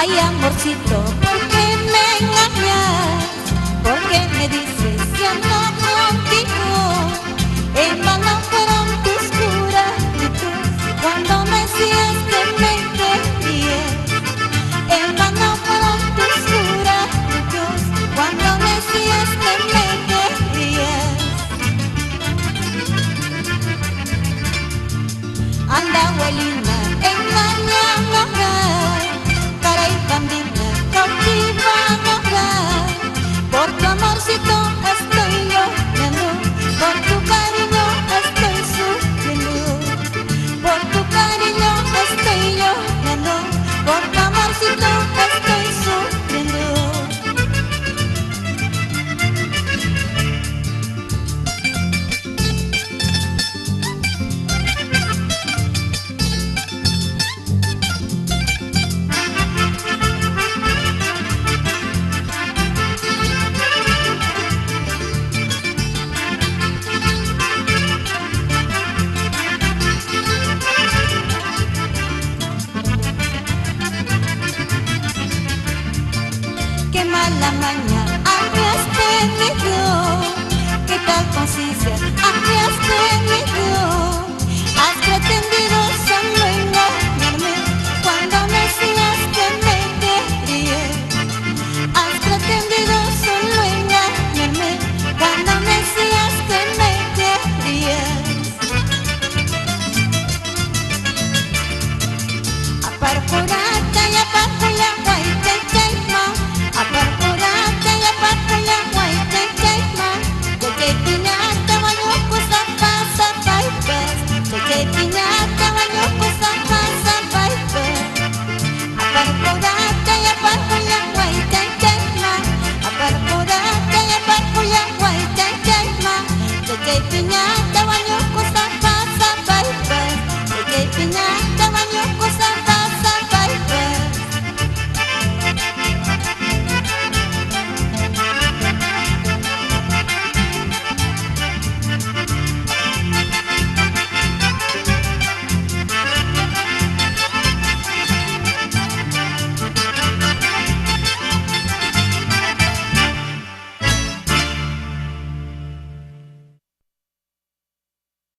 Ay, amorcito, ¿por qué me engañas? ¿Por qué me dices que ando contigo? En vano fueron tus juramentos cuando me decías que me querías. En vano fueron tus juramentos cuando me decías que me querías. Anda, abuelina, engañadora, cara y pandilla, cautivadora. Por tu amorcito estoy llorando, por tu cariño estoy sufriendo. Por tu cariño estoy llorando, por tu amorcito estoy sufriendo. Qué mala maña habías tenido, qué tal conciencia habías tenido. Has pretendido solo engañarme cuando me decías que me querías. Has pretendido solo engañarme cuando me decías que me querías. Para